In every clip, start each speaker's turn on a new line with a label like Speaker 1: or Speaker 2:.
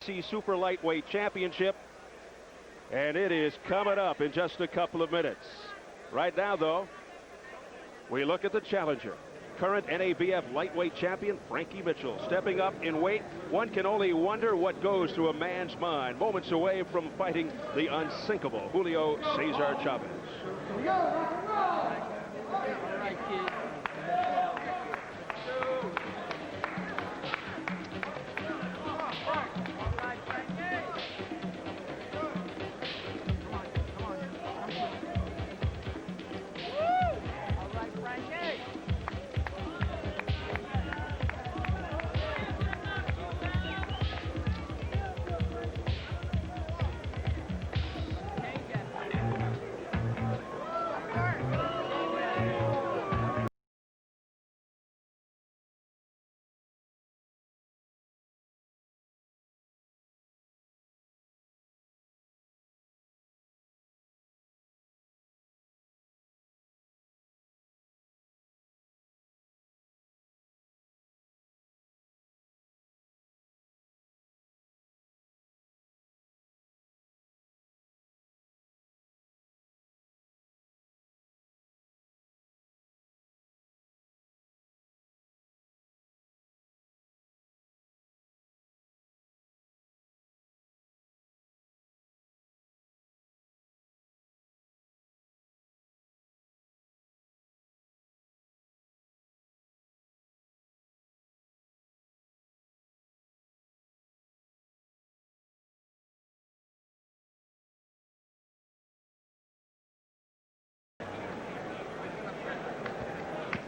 Speaker 1: Super Lightweight Championship, and it is coming up in just a couple of minutes. Right now, though, we look at the challenger. Current NABF lightweight champion Frankie Mitchell stepping up in weight. One can only wonder what goes through a man's mind moments away from fighting the unsinkable Julio Cesar Chavez.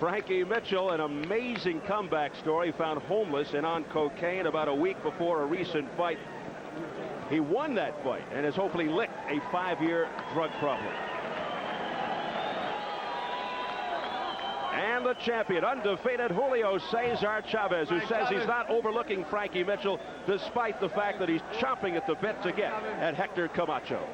Speaker 1: Frankie Mitchell, an amazing comeback story, found homeless and on cocaine about a week before a recent fight. He won that fight and has hopefully licked a 5-year drug problem. And the champion, undefeated Julio Cesar Chavez, who says he's not overlooking Frankie Mitchell despite the fact that he's chomping at the bit to get at Hector Camacho.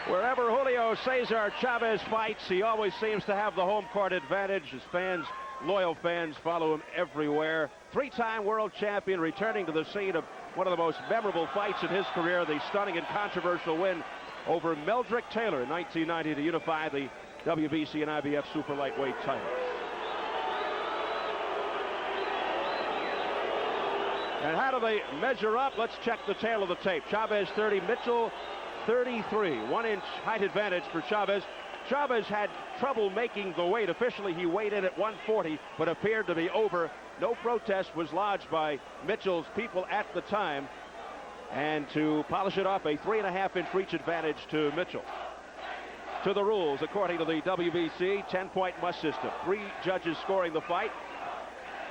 Speaker 1: Wherever Julio Cesar Chavez fights, he always seems to have the home court advantage. His fans, loyal fans, follow him everywhere. 3-time world champion, returning to the scene of one of the most memorable fights in his career, the stunning and controversial win over Meldrick Taylor in 1990 to unify the WBC and IBF super lightweight titles. And how do they measure up? Let's check the tail of the tape. Chavez 30, Mitchell 33, 1-inch height advantage for Chavez. Chavez had trouble making the weight. Officially, he weighed in at 140, but appeared to be over. No protest was lodged by Mitchell's people at the time. And to polish it off, a 3.5-inch reach advantage to Mitchell. To the rules, according to the WBC 10-point must system. 3 judges scoring the fight.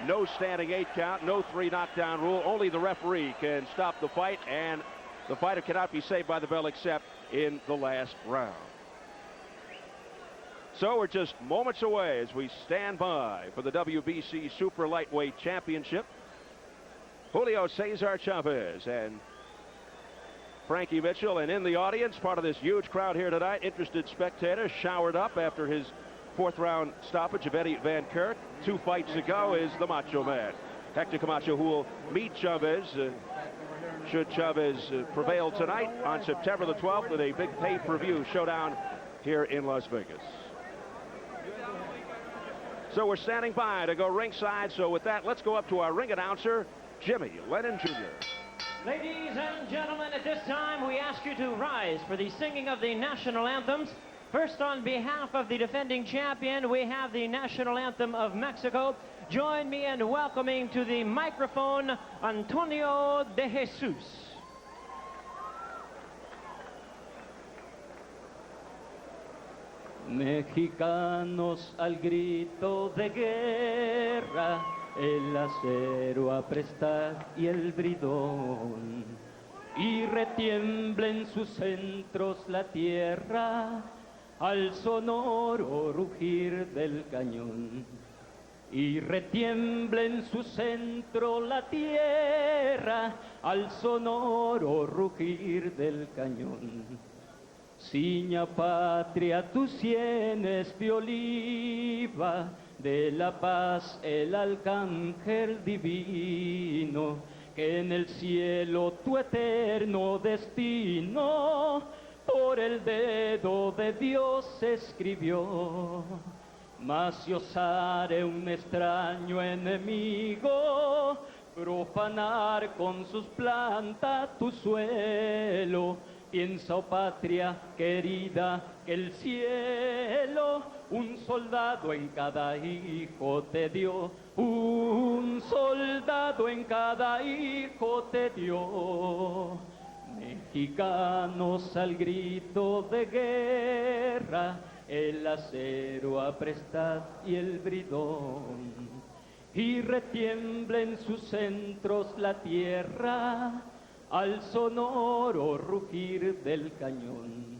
Speaker 1: No standing 8 count, no 3 knockdown rule. Only the referee can stop the fight, and the fighter cannot be saved by the bell except in the last round. So we're just moments away as we stand by for the WBC Super Lightweight Championship. Julio Cesar Chavez and Frankie Mitchell, and in the audience, part of this huge crowd here tonight, interested spectators showered up after his fourth round stoppage of Eddie Van Kirk 2 fights ago is the Macho Man. Hector Camacho, who will meet Chavez should Chavez prevail tonight on September the 12th in a big pay-per-view showdown here in Las Vegas. So we're standing by to go ringside. So with that, let's go up to our ring announcer, Jimmy Lennon Jr.
Speaker 2: Ladies and gentlemen, at this time, we ask you to rise for the singing of the national anthems. First, on behalf of the defending champion, we have the national anthem of Mexico. Join me in welcoming to the microphone, Antonio de Jesus.
Speaker 3: Mexicanos al grito de guerra, el acero a prestar y el bridón, y retiembla en sus centros la tierra al sonoro rugir del cañón. Y retiembla en su centro la tierra al sonoro rugir del cañón. Ciña patria tus sienes de oliva, de la paz el arcángel divino, que en el cielo tu eterno destino por el dedo de Dios escribió. Mas si osare un extraño enemigo profanar con sus plantas tu suelo, piensa, oh patria querida, que el cielo un soldado en cada hijo te dio, un soldado en cada hijo te dio. Mexicanos al grito de guerra, el acero a prestar y el bridón, y retiembla en sus centros la tierra al sonoro rugir del cañón.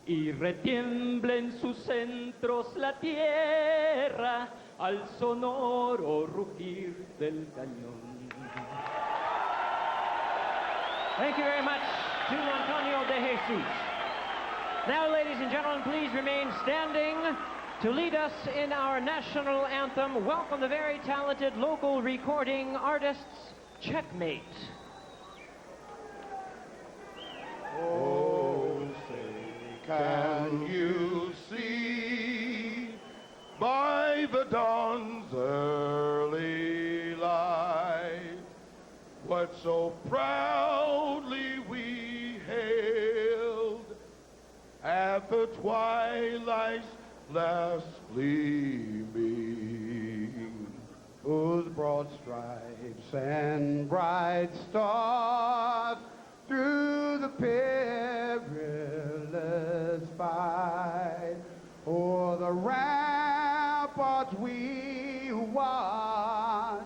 Speaker 3: Y retiembla en sus centros la tierra al sonoro rugir del cañón.
Speaker 2: Thank you very much to Antonio de Jesus. Now, ladies and gentlemen, please remain standing to lead us in our national anthem. Welcome the very talented local recording artists, Checkmate.
Speaker 4: Oh, say, can you see by the dawn's early light what so proudly we hailed at the twilight's last gleaming, whose broad stripes and bright stars through the perilous fight o'er the ramparts we watched,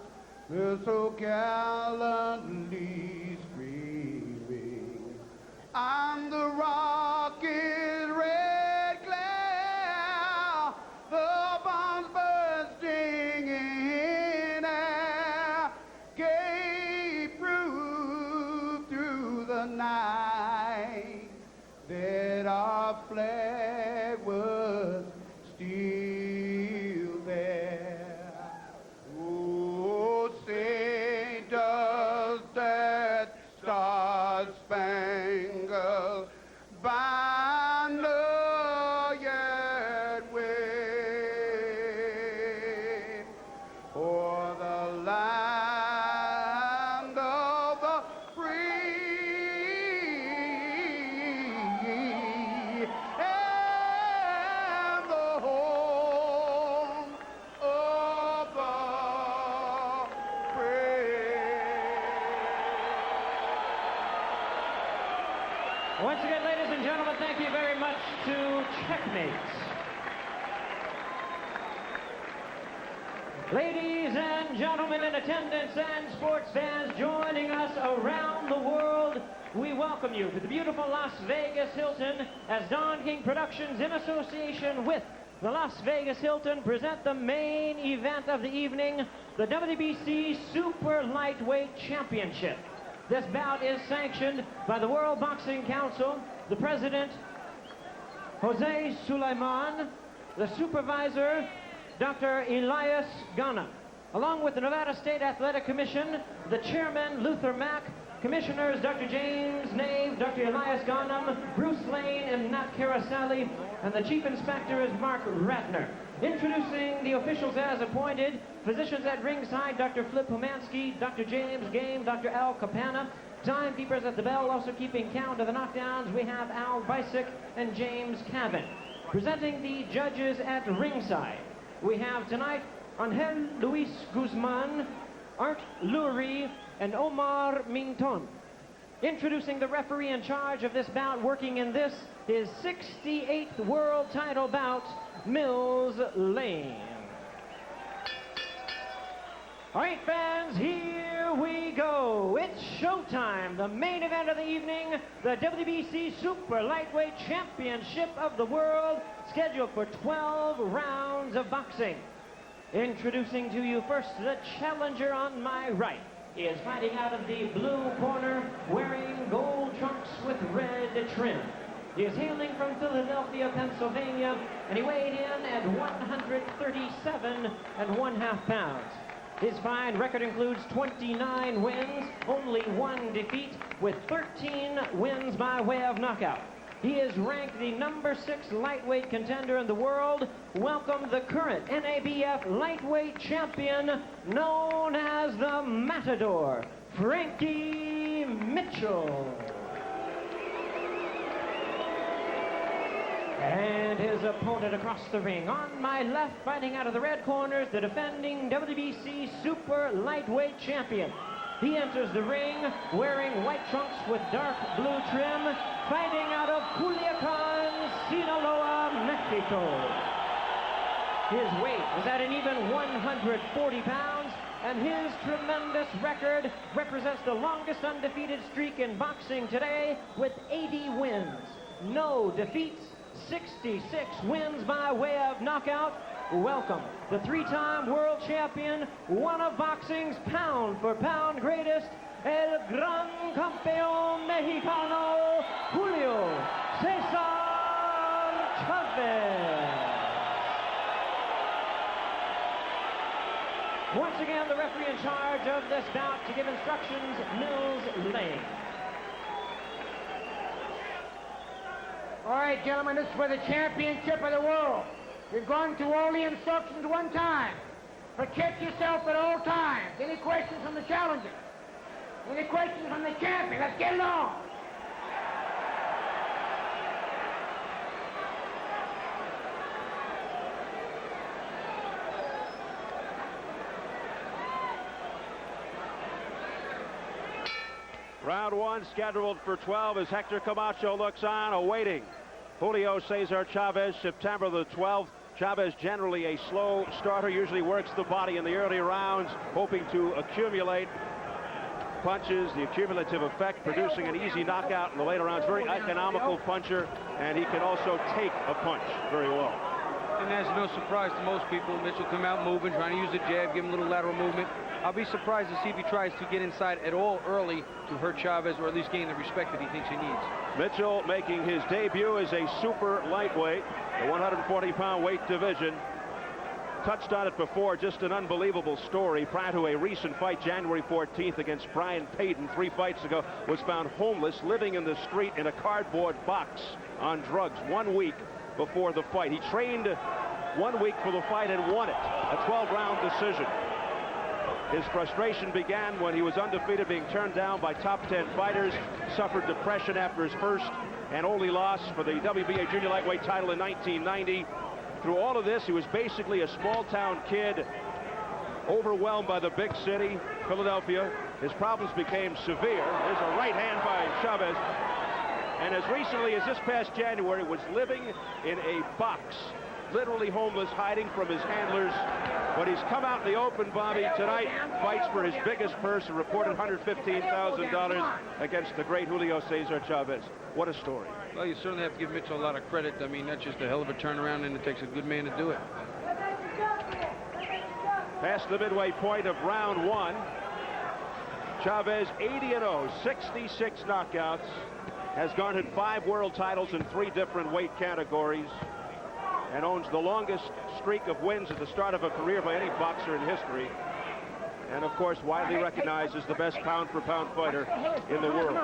Speaker 4: were so gallantly streaming, and the rocket red glare, the bombs bursting in air, gave proof through the night that our flag was still there. Oh, say does that star-spangled banner yet wave o'er the land of the free and the home of the brave.
Speaker 2: Once again, ladies and gentlemen, thank you very much to Checkmate. Ladies and gentlemen in attendance and sports fans joining us around the world, we welcome you to the beautiful Las Vegas Hilton as Don King Productions, in association with the Las Vegas Hilton, present the main event of the evening, the WBC Super Lightweight Championship. This bout is sanctioned by the World Boxing Council, the President, Jose Sulaiman, the supervisor, Dr. Elias Ghana. Along with the Nevada State Athletic Commission, the chairman, Luther Mack, commissioners, Dr. James Nave, Dr. Elias Ghanem, Bruce Lane, and Nat Carasali, and the chief inspector is Mark Ratner. Introducing the officials as appointed, physicians at ringside, Dr. Flip Pomansky, Dr. James Game, Dr. Al Capana. Timekeepers at the bell, also keeping count of the knockdowns, we have Al Bisick and James Cavan. Presenting the judges at ringside, we have tonight Angel Luis Guzman, Art Lurie, and Omar Minton. Introducing the referee in charge of this bout, working in this, his 68th world title bout, Mills Lane. All right, fans, here we go. It's showtime. The main event of the evening, the WBC Super Lightweight Championship of the World, scheduled for 12 rounds of boxing. Introducing to you first, the challenger on my right. He is fighting out of the blue corner, wearing gold trunks with red trim. He is hailing from Philadelphia, Pennsylvania, and he weighed in at 137 1/2 pounds. His fine record includes 29 wins, only 1 defeat, with 13 wins by way of knockout. He is ranked the number 6 lightweight contender in the world. Welcome the current NABF lightweight champion, known as the Matador, Frankie Mitchell. And his opponent across the ring. On my left, fighting out of the red corners, the defending WBC Super Lightweight Champion. He enters the ring wearing white trunks with dark blue trim, fighting out of Culiacan, Sinaloa, Mexico. His weight is at an even 140 pounds, and his tremendous record represents the longest undefeated streak in boxing today, with 80 wins, no defeats, 66 wins by way of knockout. Welcome the 3-time world champion, one of boxing's pound-for-pound greatest, el gran campeón mexicano, Julio Cesar Chavez. Once again, the referee in charge of this bout to give instructions, Mills Lane.
Speaker 5: All right, gentlemen, this is for the championship of the world. You've gone through all the instructions one time. Protect yourself at all times. Any questions from the challenger? Any questions from the champion? Let's get it on.
Speaker 1: Round 1 scheduled for 12 as Hector Camacho looks on, awaiting Julio Cesar Chavez, September the 12th. Chavez, generally a slow starter, usually works the body in the early rounds, hoping to accumulate punches, the accumulative effect, producing an easy knockout in the later rounds. Very economical puncher, and he can also take a punch very well.
Speaker 6: And that's no surprise to most people. Mitchell come out moving, trying to use the jab, give him a little lateral movement. I'll be surprised to see if he tries to get inside at all early to hurt Chavez, or at least gain the respect that he thinks he needs. Mitchell making his debut as a super lightweight, the 140-pound weight division. Touched on it before, just an unbelievable story. Prior to a recent fight, January 14th against Brian Payton, 3 fights ago, was found homeless, living in the street in a cardboard box on drugs 1 week before the fight. He trained 1 week for the fight and won it, a 12-round decision. His frustration began when he was undefeated, being turned down by top 10 fighters, suffered depression after his first and only loss for the WBA junior lightweight title in 1990. Through all of this, he was basically a small-town kid, overwhelmed by the big city, Philadelphia. His problems became severe. There's a right hand by Chavez. And as recently as this past January, was living in a box, literally homeless, hiding from his handlers. But he's come out in the open, Bobby, tonight, fights for his biggest purse, a reported $115,000 against the great Julio Cesar Chavez. What a story. Well, you certainly have to give Mitchell a lot of credit. I mean, that's just a hell of a turnaround, and it takes a good man to do it.
Speaker 1: Past the midway point of round 1. Chavez 80-0, 66 knockouts, has garnered 5 world titles in 3 different weight categories. and owns the longest streak of wins at the start of a career by any boxer in history. And of course, widely recognized as the best pound-for-pound fighter in the world.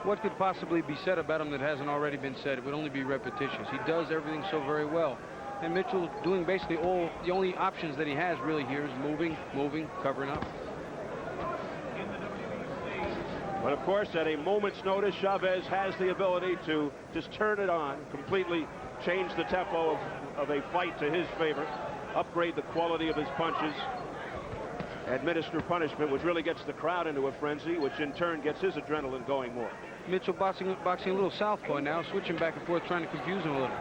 Speaker 6: What could possibly be said about him that hasn't already been said? It would only be repetitious. He does everything so very well. And Mitchell doing basically the only options that he has really here is moving, covering up.
Speaker 1: But of course, at a moment's notice, Chavez has the ability to just turn it on, completely change the tempo of a fight to his favor, upgrade the quality of his punches, administer punishment, which really gets the crowd into a frenzy, which in turn gets his adrenaline going more.
Speaker 6: Mitchell boxing a little southpaw now, switching back and forth, trying to confuse him a little.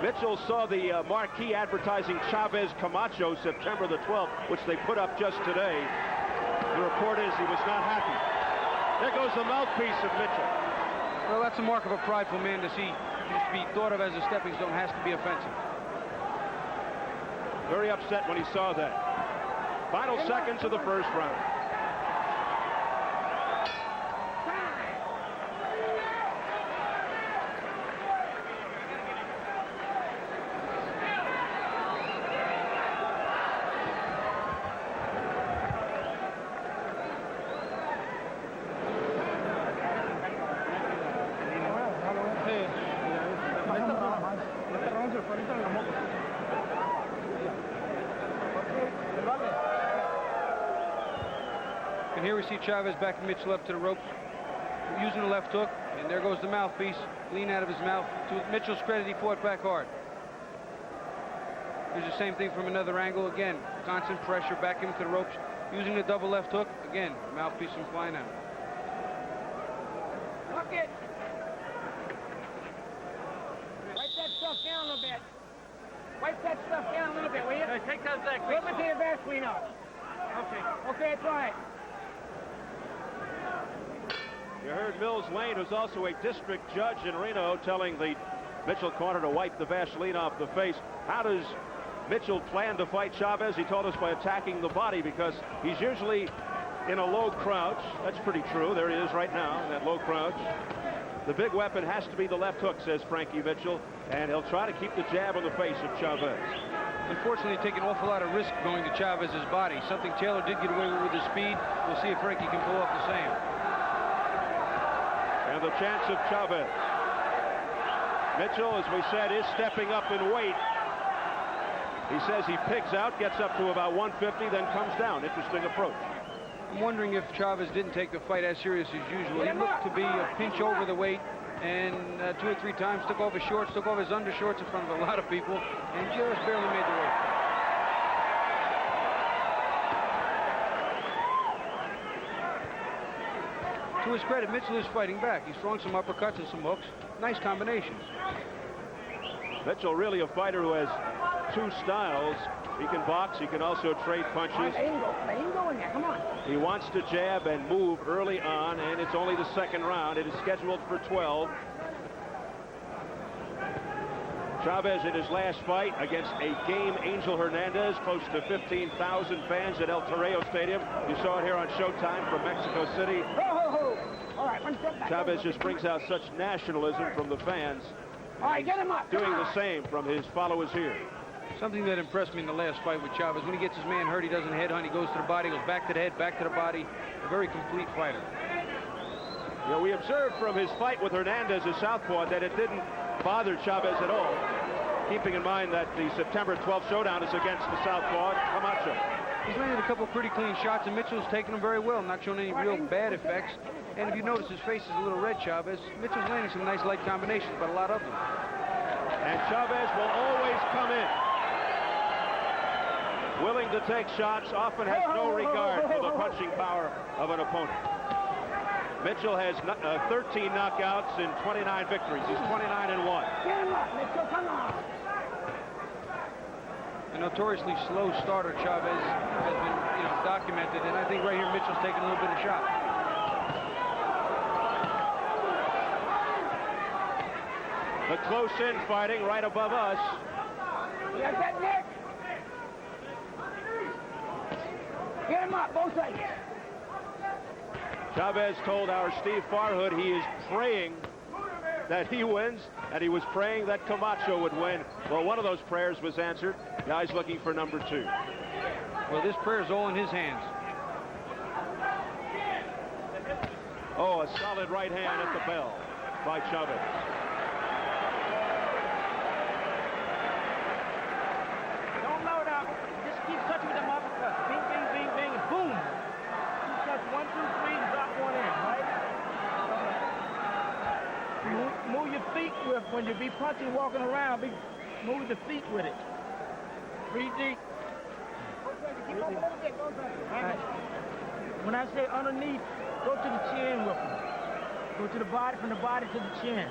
Speaker 1: Mitchell saw the marquee advertising Chavez Camacho September the 12th, which they put up just today. The report is he was not happy. There goes the mouthpiece of Mitchell.
Speaker 6: Well, that's a mark of a prideful man to see. Just to be thought of as a stepping stone has to be offensive.
Speaker 1: Very upset when he saw that. Final seconds of the first round.
Speaker 6: And here we see Chavez backing Mitchell up to the ropes, using the left hook, and there goes the mouthpiece, lean out of his mouth. To Mitchell's credit, he fought back hard. Here's the same thing from another angle. Again, constant pressure, back him to the ropes, using the double left hook. Again, mouthpiece from flying out.
Speaker 5: Hook it. Wipe that stuff down a little bit. Wipe that stuff down a little bit, will you?
Speaker 3: Hey, take that back.
Speaker 5: Flip it to your Vaseline up.
Speaker 3: Okay.
Speaker 5: Okay, that's right.
Speaker 1: You heard Mills Lane, who's also a district judge in Reno, telling the Mitchell corner to wipe the Vaseline off the face. How does Mitchell plan to fight Chavez? He told us by attacking the body, because he's usually in a low crouch. That's pretty true. There he is right now in that low crouch. The big weapon has to be the left hook, says Frankie Mitchell, and he'll try to keep the jab on the face of Chavez.
Speaker 6: Unfortunately, taking an awful lot of risk going to Chavez's body. Something Taylor did get away with his speed. We'll see if Frankie can pull off the same.
Speaker 1: And the chance of Chavez. Mitchell, as we said, is stepping up in weight. He says he pigs out, gets up to about 150, then comes down. Interesting approach.
Speaker 6: I'm wondering if Chavez didn't take the fight as serious as usual. He looked to be a pinch over the weight, and 2 or 3 times took off his shorts, took off his undershorts in front of a lot of people, and just barely made the weight. To his credit, Mitchell is fighting back. He's throwing some uppercuts and some hooks. Nice combinations.
Speaker 1: Mitchell really a fighter who has 2 styles. He can box, he can also trade punches.
Speaker 5: Let him go in there, come on.
Speaker 1: He wants to jab and move early on, and it's only the second round. It is scheduled for 12. Chavez in his last fight against a game Angel Hernandez, close to 15,000 fans at El Torreo Stadium. You saw it here on Showtime from Mexico City.
Speaker 5: All right, one step back.
Speaker 1: Chavez just brings out such nationalism from the fans.
Speaker 5: All right, get him up.
Speaker 1: Doing the same from his followers here.
Speaker 6: Something that impressed me in the last fight with Chavez, when he gets his man hurt, he doesn't headhunt, he goes to the body, goes back to the head, back to the body. A very complete fighter.
Speaker 1: You know, we observed from his fight with Hernandez, a southpaw, that it didn't bother Chavez at all, keeping in mind that the September 12th showdown is against the southpaw Camacho.
Speaker 6: He's landed a couple pretty clean shots, and Mitchell's taking them very well, not showing any real bad effects. And if you notice, his face is a little red, Chavez. Mitchell's landing some nice light combinations, but a lot of them.
Speaker 1: And Chavez will always come in, willing to take shots, often has no regard for the punching power of an opponent. Mitchell has 13 knockouts in 29 victories. He's 29-1.
Speaker 5: Get him up, Mitchell, come on.
Speaker 6: A notoriously slow starter, Chavez, has been, documented, and I think right here Mitchell's taking a little bit of shot.
Speaker 1: The close-in fighting right above us.
Speaker 5: You got that, Nick? Get him up, both sides.
Speaker 1: Chavez told our Steve Farhood he is praying that he wins, and he was praying that Camacho would win. Well, one of those prayers was answered. Now he's looking for number 2.
Speaker 6: Well, this prayer's all in his hands.
Speaker 1: Oh, a solid right hand at the bell by Chavez.
Speaker 3: Don't load up. Just keep touching with them uppercuts. Bing, bing, bing, bing, and boom. Two touch, 1, 2, 3, and drop one in, right? Move your feet with when you be punching, walking around. Move the feet with it. 3 deep. Right. When I say underneath, go to the chin with them. Go to the body, from the body to the chin.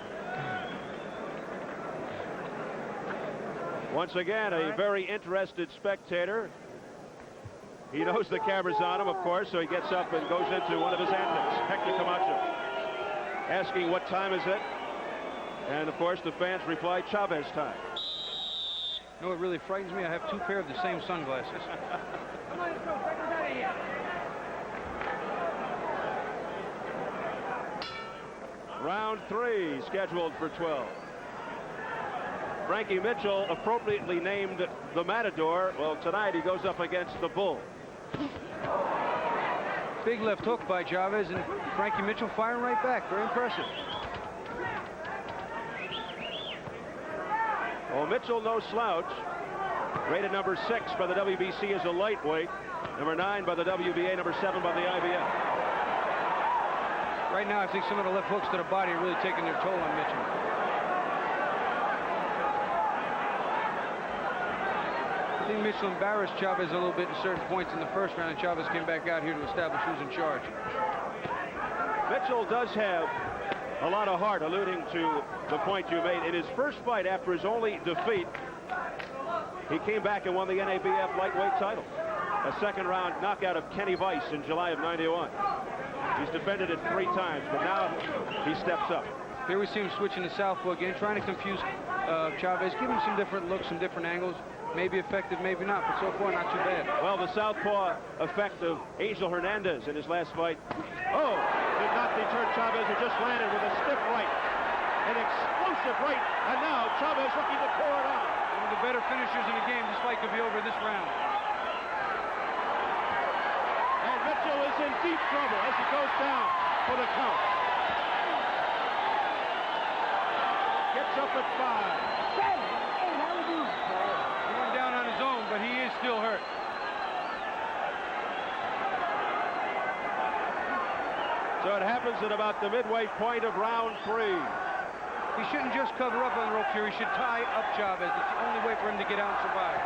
Speaker 1: Once again, a very interested spectator. He knows the camera's on him, of course, so he gets up and goes into one of his antics. Hector Camacho asking what time is it? And, of course, the fans reply, Chavez time.
Speaker 6: You know what really frightens me? I have 2 pair of the same sunglasses.
Speaker 3: Come on, let's go. Take us out of here.
Speaker 1: Round 3 scheduled for 12. Frankie Mitchell, appropriately named the Matador. Well, tonight he goes up against the Bull.
Speaker 6: Big left hook by Chavez, and Frankie Mitchell firing right back. Very impressive.
Speaker 1: Well, Mitchell, no slouch. Rated number 6 by the WBC as a lightweight. Number 9 by the WBA. Number 7 by the IBF.
Speaker 6: Right now, I think some of the left hooks to the body are really taking their toll on Mitchell. I think Mitchell embarrassed Chavez a little bit in certain points in the first round, and Chavez came back out here to establish who's in charge.
Speaker 1: Mitchell does have a lot of heart, alluding to the point you made. In his first fight after his only defeat, he came back and won the NABF lightweight title. A second-round knockout of Kenny Weiss in July of '91. He's defended it 3 times, but now he steps up.
Speaker 6: Here we see him switching to southpaw again, trying to confuse Chavez, give him some different looks, some different angles. Maybe effective, maybe not, but so far not too bad.
Speaker 1: Well, the southpaw effect of Angel Hernandez in his last fight. Oh, did not deter Chavez, who just landed with a stiff right. An explosive right, and now Chavez looking to pour it on.
Speaker 6: One of the better finishers in the game. This fight could be over this round.
Speaker 1: And Mitchell is in deep trouble as he goes down for the count. Gets up at 5.
Speaker 6: He went down on his own, but he is still hurt.
Speaker 1: So it happens at about the midway point of round 3.
Speaker 6: He shouldn't just cover up on the ropes here. He should tie up Chavez. It's the only way for him to get out and survive.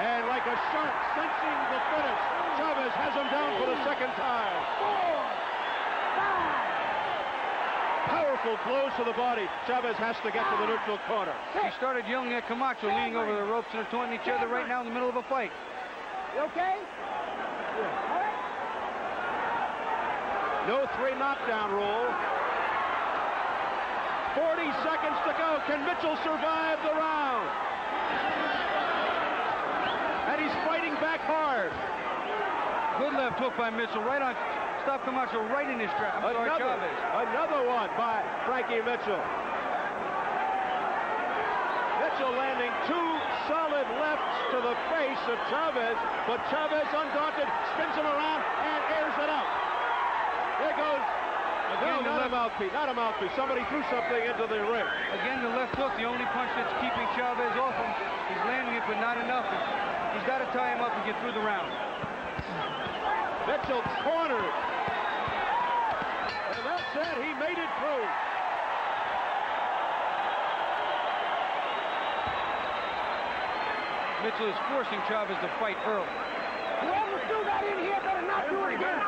Speaker 1: And like a shark sensing the finish, Chavez has him down for the second time.
Speaker 5: 4, 5.
Speaker 1: Powerful blows to the body. Chavez has to get to the neutral corner.
Speaker 6: He started yelling at Camacho, leaning over the ropes, and they're taunting each other right now in the middle of a fight.
Speaker 5: You okay? Yeah. All right.
Speaker 1: No 3 knockdown rule. 40 seconds to go. Can Mitchell survive the round? And he's fighting back hard.
Speaker 6: Good left hook by Mitchell, right on. Stop Camacho right in his trap. Chavez.
Speaker 1: Another one by Frankie Mitchell. Mitchell landing 2 solid lefts to the face of Chavez, but Chavez, undaunted, spins him around and airs it out. There goes.
Speaker 6: Again,
Speaker 1: no, not a mouthpiece. Somebody threw something into the ring.
Speaker 6: Again, the left hook, the only punch that's keeping Chavez off him. He's landing it, but not enough. He's got to tie him up and get through the round.
Speaker 1: Mitchell cornered. And that's it. He made it through.
Speaker 5: Mitchell is forcing Chavez to fight early.
Speaker 3: Whoever threw that in here better not do it again.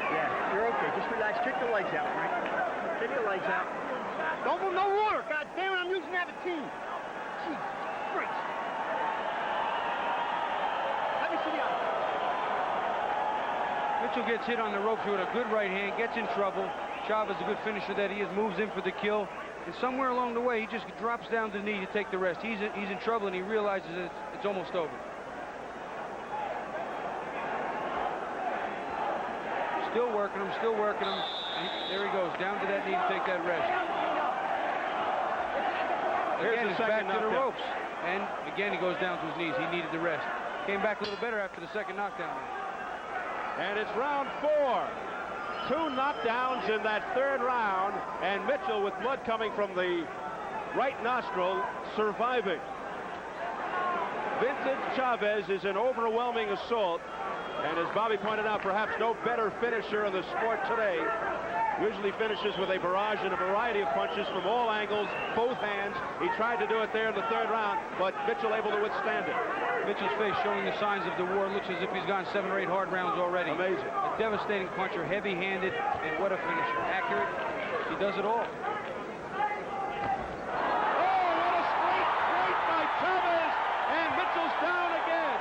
Speaker 7: Yeah, you're okay. Just relax. Kick the legs out, Frank. Kick the legs out. Don't move no water. God damn it, I'm using that 15. Jesus Christ. Let me see the other.
Speaker 5: Mitchell gets hit on the ropes with a good right hand, gets in trouble. Chavez, a good finisher that he is, moves in for the kill. And somewhere along the way, he just drops down to the knee to take the rest. He's in trouble, and he realizes that it's almost over.
Speaker 6: Still working him, still working him. There he goes, down to that knee to take that rest. Again, he's back to the ropes. And again, he goes down to his knees. He needed the rest. Came back a little better after the second knockdown.
Speaker 1: And it's round 4. 2 knockdowns in that third round, and Mitchell, with blood coming from the right nostril, surviving. Vincent Chavez is an overwhelming assault, and as Bobby pointed out, perhaps no better finisher in the sport today. Usually finishes with a barrage and a variety of punches from all angles, both hands. He tried to do it there in the third round, but Mitchell able to withstand it.
Speaker 6: Mitchell's face showing the signs of the war. Looks as if he's gone 7 or 8 hard rounds already.
Speaker 1: Amazing.
Speaker 6: A devastating puncher, heavy-handed, and what a finisher. Accurate. He does it all.
Speaker 1: Oh, what a straight right by Chavez, and Mitchell's down again.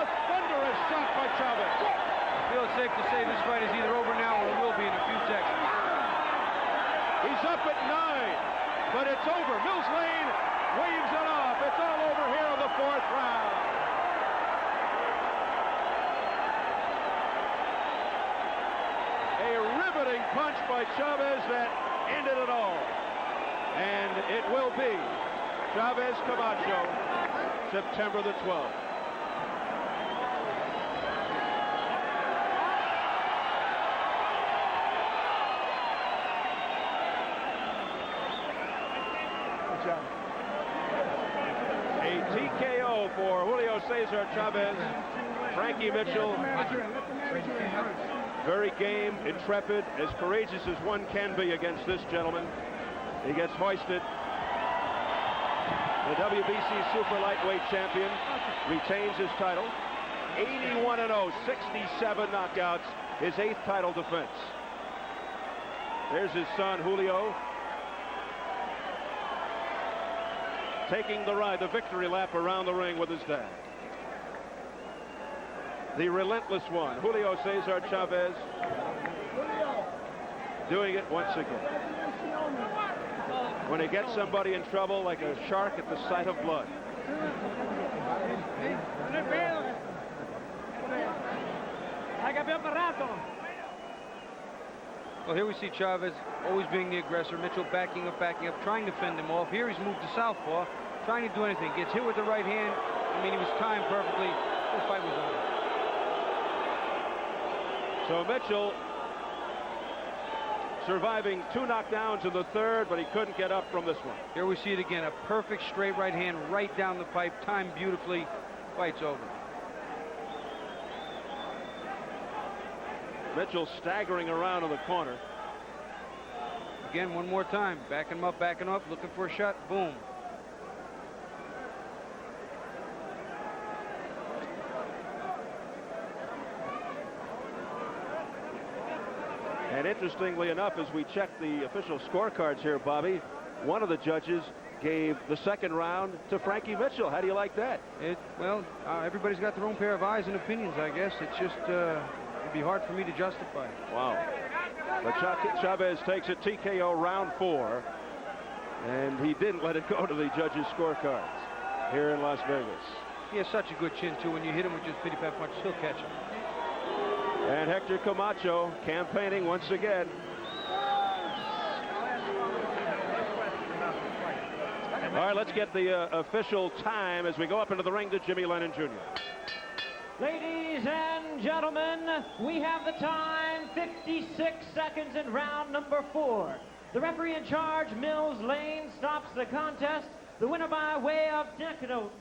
Speaker 1: A thunderous shot by Chavez.
Speaker 6: I feel it's safe to say this fight is either over now or it will be in a few seconds.
Speaker 1: He's up at 9, but it's over. Mills Lane waves it off. It's all over here in the 4th round. A riveting punch by Chavez that ended it all. And it will be Chavez Camacho, September the 12th. A TKO for Julio Cesar Chavez. Frankie Mitchell, very game, intrepid, as courageous as one can be against this gentleman. He gets hoisted. The WBC Super Lightweight champion retains his title. 81-0, 67 knockouts, his 8th title defense. There's his son, Julio, taking the ride, the victory lap around the ring with his dad. The relentless one, Julio Cesar Chavez, doing it once again. When he gets somebody in trouble like a shark at the sight of blood.
Speaker 6: Well, here we see Chavez always being the aggressor. Mitchell backing up, trying to fend him off. Here he's moved to southpaw, trying to do anything. Gets hit with the right hand. I mean, he was timed perfectly. The fight was over.
Speaker 1: So Mitchell surviving 2 knockdowns in the 3rd, but he couldn't get up from this one.
Speaker 6: Here we see it again. A perfect straight right hand right down the pipe, timed beautifully. Fight's over.
Speaker 1: Mitchell staggering around in the corner.
Speaker 6: Again, one more time. Backing him up, looking for a shot. Boom.
Speaker 1: And interestingly enough, as we check the official scorecards here, Bobby, one of the judges gave the 2nd round to Frankie Mitchell. How do you like that?
Speaker 6: Well, everybody's got their own pair of eyes and opinions, I guess. It's just, it'd be hard for me to justify.
Speaker 1: Wow. But Chavez takes it TKO round 4, and he didn't let it go to the judges' scorecards here in Las Vegas.
Speaker 6: He has such a good chin, too. When you hit him with just pity-pat punches, he'll catch him.
Speaker 1: And Hector Camacho campaigning once again. All right, let's get the official time as we go up into the ring to Jimmy Lennon Jr.
Speaker 2: Ladies and gentlemen, we have the time, 56 seconds in round number 4. The referee in charge, Mills Lane, stops the contest. The winner by way of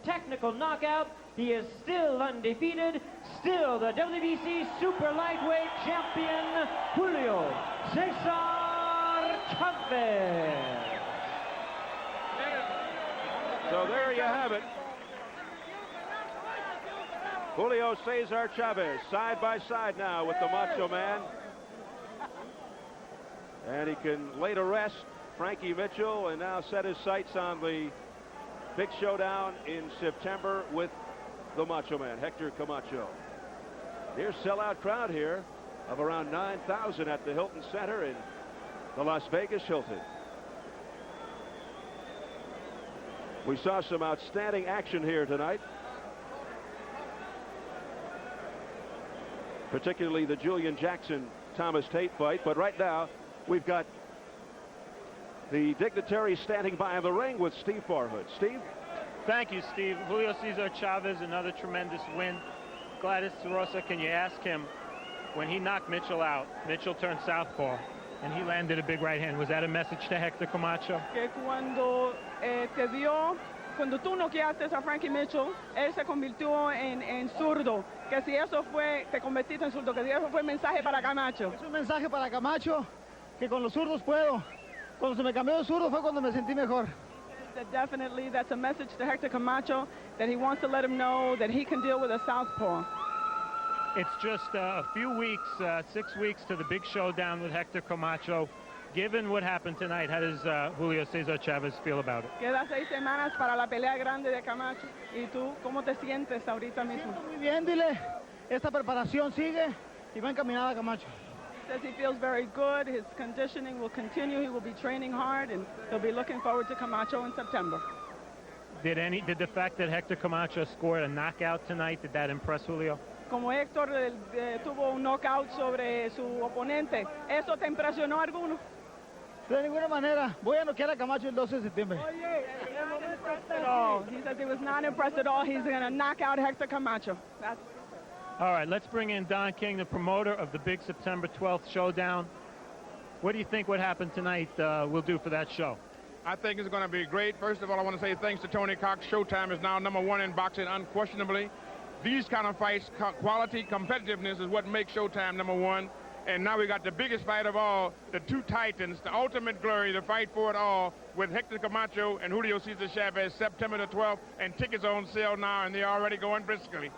Speaker 2: technical knockout. He is still undefeated, still the WBC Super Lightweight champion, Julio Cesar Chavez.
Speaker 1: So there you have it. Julio Cesar Chavez side by side now with the Macho Man. And he can lay to rest Frankie Mitchell and now set his sights on the big showdown in September with the Macho Man, Hector Camacho. Near sellout crowd here of around 9,000 at the Hilton Center in the Las Vegas Hilton. We saw some outstanding action here tonight. particularly the Julian Jackson-Thomas Tate fight. But right now, we've got the dignitaries standing by in the ring with Steve Farhood. Steve?
Speaker 8: Thank you, Steve. Julio Cesar Chavez, another tremendous win. Gladys Rosa, can you ask him, when he knocked Mitchell out, Mitchell turned southpaw, and he landed a big right hand. Was that a message to Hector Camacho?
Speaker 9: Que cuando cuando tú noqueaste a Frankie Mitchell, él se convirtió en zurdo. Que si eso fue, te convertiste en zurdo, que si eso fue mensaje para Camacho.
Speaker 7: Es un mensaje para Camacho, que con los zurdos puedo. Cuando se me cambió de zurdo fue cuando me sentí mejor.
Speaker 9: That definitely, that's a message to Hector Camacho, that he wants to let him know that he can deal with a southpaw.
Speaker 8: It's just a few weeks, 6 weeks to the big showdown with Hector Camacho. Given what happened tonight, how does Julio Cesar Chavez feel about it?
Speaker 9: Queda 6 semanas para la pelea grande de Camacho. ¿Y tú cómo te sientes ahorita mismo?
Speaker 7: Siento muy bien, dile. Esta preparación sigue y va encaminada a Camacho.
Speaker 9: He says he feels very good. His conditioning will continue. He will be training hard, and he'll be looking forward to Camacho in September.
Speaker 8: Did the fact that Hector Camacho scored a knockout tonight, did that impress Julio?
Speaker 9: Como Héctor tuvo un knockout sobre su oponente, ¿eso te impresionó alguno?
Speaker 7: De ninguna manera. Voy a noquear a Camacho el 12 de septiembre.
Speaker 9: He says he was not impressed at all. He's going to knock out Hector Camacho.
Speaker 8: All right, let's bring in Don King, the promoter of the big September 12th showdown. What do you think what happened tonight will do for that show?
Speaker 10: I think it's going to be great. First of all, I want to say thanks to Tony Cox. Showtime is now #1 in boxing, unquestionably. These kind of fights, quality, competitiveness is what makes Showtime #1. And now we got the biggest fight of all, the two titans, the ultimate glory, the fight for it all, with Hector Camacho and Julio Cesar Chavez, September the 12th, and tickets are on sale now, and they're already going briskly.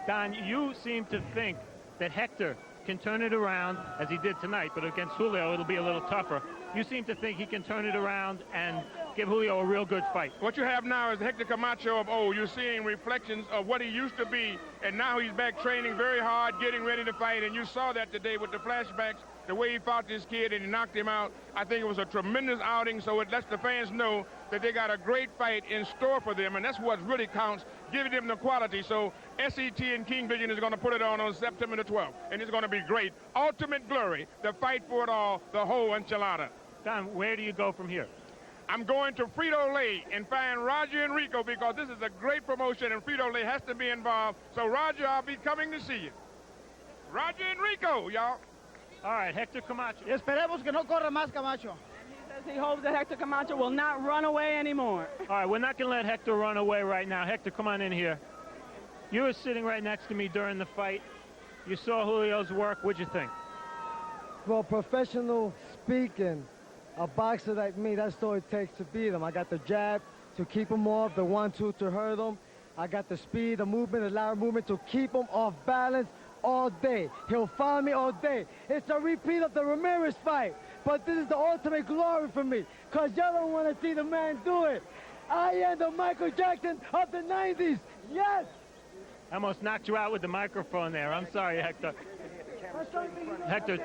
Speaker 8: Don, you seem to think that Hector can turn it around, as he did tonight, but against Julio, it'll be a little tougher. You seem to think he can turn it around and give Julio a real good fight.
Speaker 10: What you have now is the Hector Camacho of old. You're seeing reflections of what he used to be, and now he's back training very hard, getting ready to fight, and you saw that today with the flashbacks, the way he fought this kid and he knocked him out. I think it was a tremendous outing, so it lets the fans know that they got a great fight in store for them, and that's what really counts, giving them the quality. So SET and King Vision is going to put it on September the 12th, and it's going to be great. Ultimate glory, the fight for it all, the whole enchilada.
Speaker 8: Don, where do you go from here?
Speaker 10: I'm going to Frito-Lay and find Roger and Rico, because this is a great promotion and Frito-Lay has to be involved. So, Roger, I'll be coming to see you. Roger and Rico, y'all.
Speaker 8: All right, Hector Camacho.
Speaker 7: Y esperemos que no corra más Camacho.
Speaker 9: He says he hopes that Hector Camacho will not run away anymore.
Speaker 8: All right, we're not going to let Hector run away right now. Hector, come on in here. You were sitting right next to me during the fight. You saw Julio's work. What'd you think?
Speaker 11: Well, professional speaking, a boxer like me, that's all it takes to beat him. I got the jab to keep him off, the 1-2 to hurt him. I got the speed, the movement, the lateral movement to keep him off balance all day. He'll follow me all day. It's a repeat of the Ramirez fight, but this is the ultimate glory for me, because y'all don't want to see the man do it. I am the Michael Jackson of the 90s, yes!
Speaker 8: I almost knocked you out with the microphone there. I'm sorry, Hector. Hector,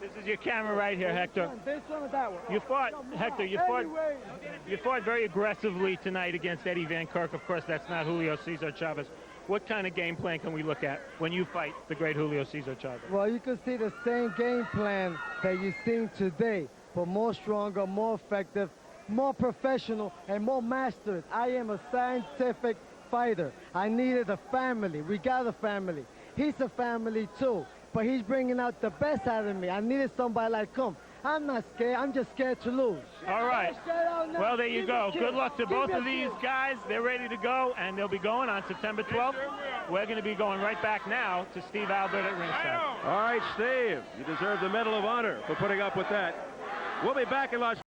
Speaker 8: this is your camera right here, Hector.
Speaker 11: This one or that one?
Speaker 8: You fought, Hector, you fought very aggressively tonight against Eddie Van Kirk. Of course, that's not Julio Cesar Chavez. What kind of game plan can we look at when you fight the great Julio Cesar Chavez?
Speaker 11: Well, you can see the same game plan that you've seen today, but more stronger, more effective, more professional, and more mastered. I am a scientific fighter. I needed a family. We got a family. He's a family too, but he's bringing out the best out of me. I needed somebody like him. I'm not scared. I'm just scared to lose.
Speaker 8: All right. Well, there you go. Good luck to both of these guys. They're ready to go, and they'll be going on September 12th. We're going to be going right back now to Steve Albert at ringside.
Speaker 1: All right, Steve, you deserve the Medal of Honor for putting up with that. We'll be back in Las